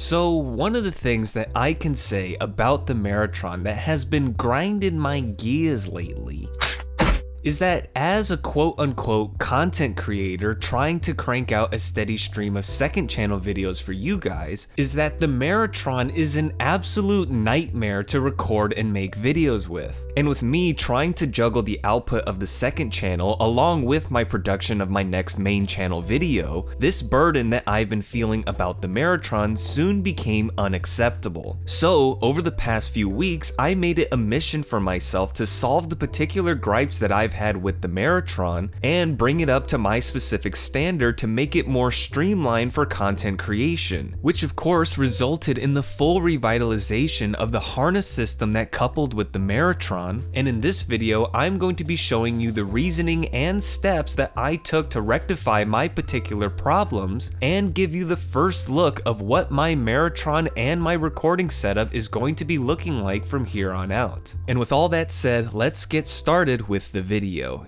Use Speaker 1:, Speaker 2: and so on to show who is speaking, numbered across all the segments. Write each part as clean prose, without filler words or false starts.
Speaker 1: So one of the things that I can say about the Maratron that has been grinding my gears lately is that as a quote-unquote content creator trying to crank out a steady stream of second channel videos for you guys, is that the Maratron is an absolute nightmare to record and make videos with. And with me trying to juggle the output of the second channel along with my production of my next main channel video, this burden that I've been feeling about the Maratron soon became unacceptable. So over the past few weeks, I made it a mission for myself to solve the particular gripes that I've had with the Maratron and bring it up to my specific standard to make it more streamlined for content creation, which of course resulted in the full revitalization of the harness system that coupled with the Maratron. And in this video, I'm going to be showing you the reasoning and steps that I took to rectify my particular problems and give you the first look of what my Maratron and my recording setup is going to be looking like from here on out. And with all that said, let's get started with the video.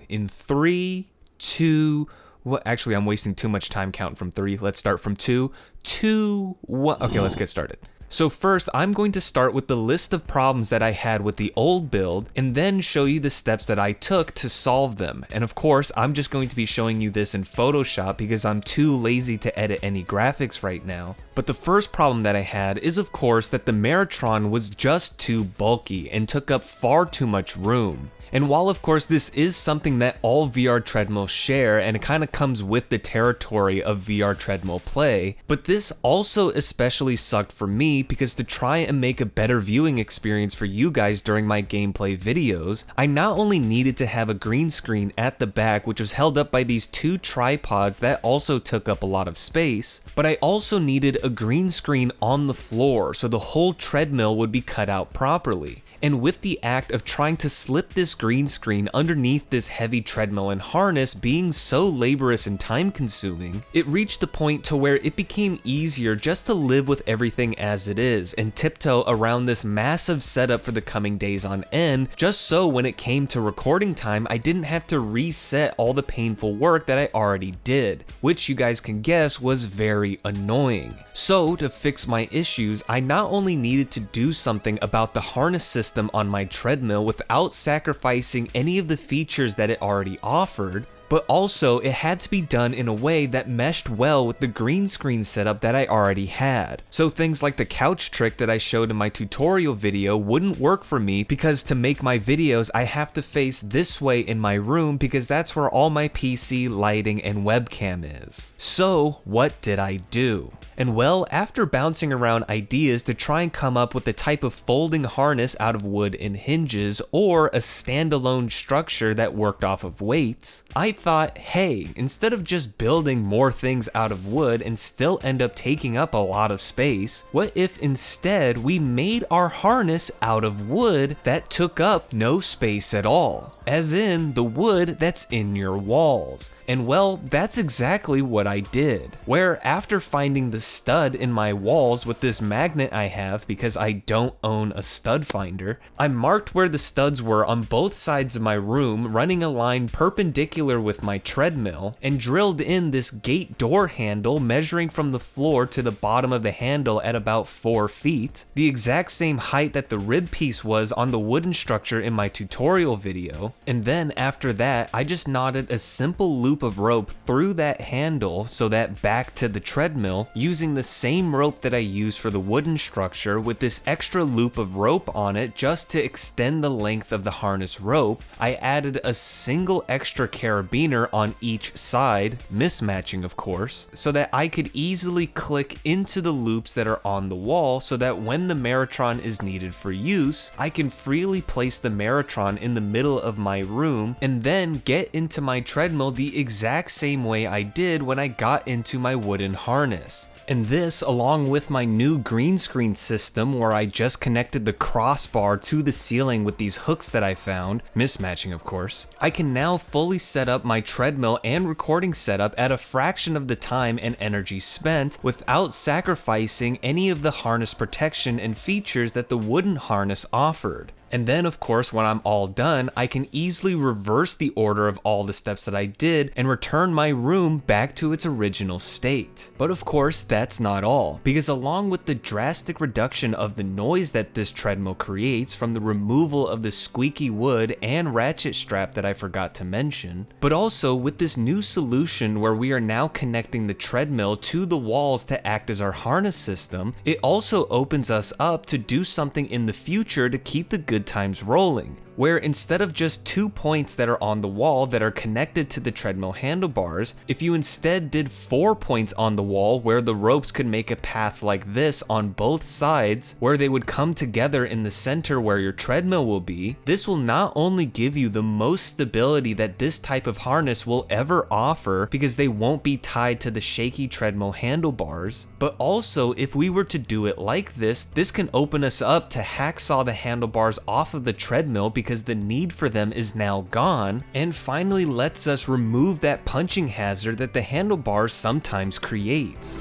Speaker 1: In 3, 2, well, actually I'm wasting too much time counting from 3. Let's start from 2, 2, 1. Okay, let's get started. So first, I'm going to start with the list of problems that I had with the old build and then show you the steps that I took to solve them. And of course, I'm just going to be showing you this in Photoshop because I'm too lazy to edit any graphics right now. But the first problem that I had is of course that the Maratron was just too bulky and took up far too much room. And while of course this is something that all VR treadmills share and it kind of comes with the territory of VR treadmill play, but this also especially sucked for me because to try and make a better viewing experience for you guys during my gameplay videos, I not only needed to have a green screen at the back which was held up by these 2 tripods that also took up a lot of space, but I also needed a green screen on the floor so the whole treadmill would be cut out properly. And with the act of trying to slip this green screen underneath this heavy treadmill and harness being so laborious and time consuming, it reached the point to where it became easier just to live with everything as it is and tiptoe around this massive setup for the coming days on end, just so when it came to recording time I didn't have to reset all the painful work that I already did, which you guys can guess was very annoying. So to fix my issues, I not only needed to do something about the harness system on my treadmill without sacrificing any of the features that it already offered, but also it had to be done in a way that meshed well with the green screen setup that I already had. So things like the couch trick that I showed in my tutorial video wouldn't work for me because to make my videos I have to face this way in my room because that's where all my PC, lighting, and webcam is. So what did I do? And well, after bouncing around ideas to try and come up with a type of folding harness out of wood and hinges or a standalone structure that worked off of weights, I thought, hey, instead of just building more things out of wood and still end up taking up a lot of space, what if instead we made our harness out of wood that took up no space at all? As in the wood that's in your walls. And well, that's exactly what I did, where after finding the stud in my walls with this magnet I have because I don't own a stud finder, I marked where the studs were on both sides of my room, running a line perpendicular with my treadmill, and drilled in this gate door handle measuring from the floor to the bottom of the handle at about 4 feet, the exact same height that the rib piece was on the wooden structure in my tutorial video. And then after that, I just knotted a simple loop of rope through that handle so that back to the treadmill, using the same rope that I used for the wooden structure with this extra loop of rope on it just to extend the length of the harness rope, I added a single extra carabiner on each side, mismatching of course, so that I could easily click into the loops that are on the wall so that when the Maratron is needed for use, I can freely place the Maratron in the middle of my room and then get into my treadmill the exact same way I did when I got into my wooden harness. And this, along with my new green screen system where I just connected the crossbar to the ceiling with these hooks that I found, mismatching of course, I can now fully set up my treadmill and recording setup at a fraction of the time and energy spent without sacrificing any of the harness protection and features that the wooden harness offered. And then of course when I'm all done, I can easily reverse the order of all the steps that I did and return my room back to its original state. But of course that's not all, because along with the drastic reduction of the noise that this treadmill creates from the removal of the squeaky wood and ratchet strap that I forgot to mention, but also with this new solution where we are now connecting the treadmill to the walls to act as our harness system, it also opens us up to do something in the future to keep the good times rolling, where instead of just 2 points that are on the wall that are connected to the treadmill handlebars, if you instead did 4 points on the wall where the ropes could make a path like this on both sides, where they would come together in the center where your treadmill will be, this will not only give you the most stability that this type of harness will ever offer because they won't be tied to the shaky treadmill handlebars, but also if we were to do it like this can open us up to hacksaw the handlebars off of the treadmill because the need for them is now gone, and finally lets us remove that punching hazard that the handlebars sometimes creates.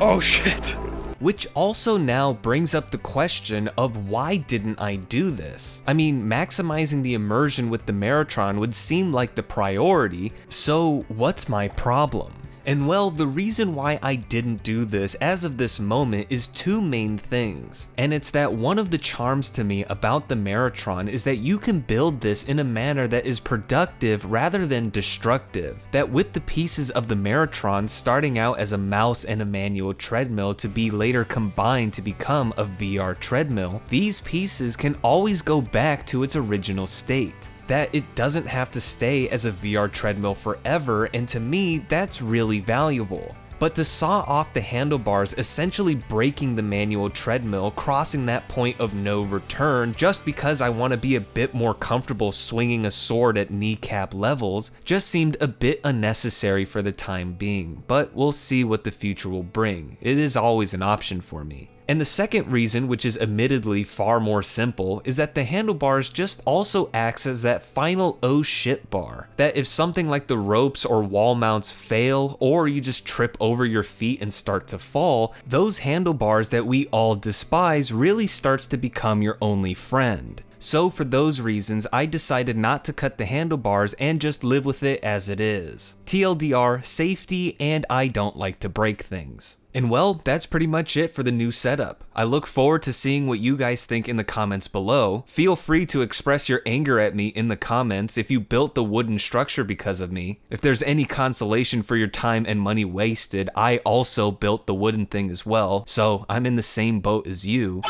Speaker 2: Oh shit!
Speaker 1: Which also now brings up the question of why didn't I do this? I mean, maximizing the immersion with the Maratron would seem like the priority, so what's my problem? And well, the reason why I didn't do this as of this moment is two main things. And it's that one of the charms to me about the Maratron is that you can build this in a manner that is productive rather than destructive. That with the pieces of the Maratron starting out as a mouse and a manual treadmill to be later combined to become a VR treadmill, these pieces can always go back to its original state. That it doesn't have to stay as a VR treadmill forever, and to me, that's really valuable. But to saw off the handlebars, essentially breaking the manual treadmill, crossing that point of no return, just because I want to be a bit more comfortable swinging a sword at kneecap levels, just seemed a bit unnecessary for the time being, but we'll see what the future will bring. It is always an option for me. And the second reason, which is admittedly far more simple, is that the handlebars just also acts as that final oh shit bar. That if something like the ropes or wall mounts fail, or you just trip over your feet and start to fall, those handlebars that we all despise really starts to become your only friend. So for those reasons, I decided not to cut the handlebars and just live with it as it is. TLDR, safety, and I don't like to break things. And well, that's pretty much it for the new setup. I look forward to seeing what you guys think in the comments below. Feel free to express your anger at me in the comments if you built the wooden structure because of me. If there's any consolation for your time and money wasted, I also built the wooden thing as well, so I'm in the same boat as you.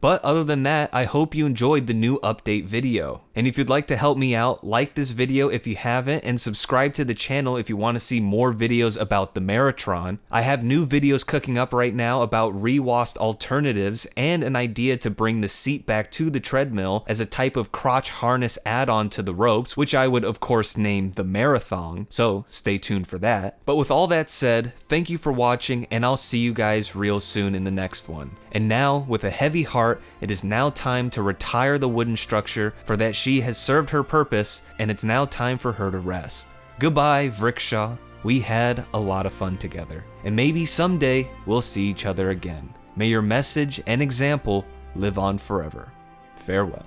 Speaker 1: But other than that, I hope you enjoyed the new update video. And if you'd like to help me out, like this video if you haven't, and subscribe to the channel if you want to see more videos about the Maratron. I have new videos cooking up right now about rewashed alternatives and an idea to bring the seat back to the treadmill as a type of crotch harness add-on to the ropes, which I would of course name the Marathon, so stay tuned for that. But with all that said, thank you for watching, and I'll see you guys real soon in the next one. And now, with a heavy heart, it is now time to retire the wooden structure, for that she has served her purpose, and it's now time for her to rest. Goodbye, Vrickshaw. We had a lot of fun together, and maybe someday we'll see each other again. May your message and example live on forever. Farewell.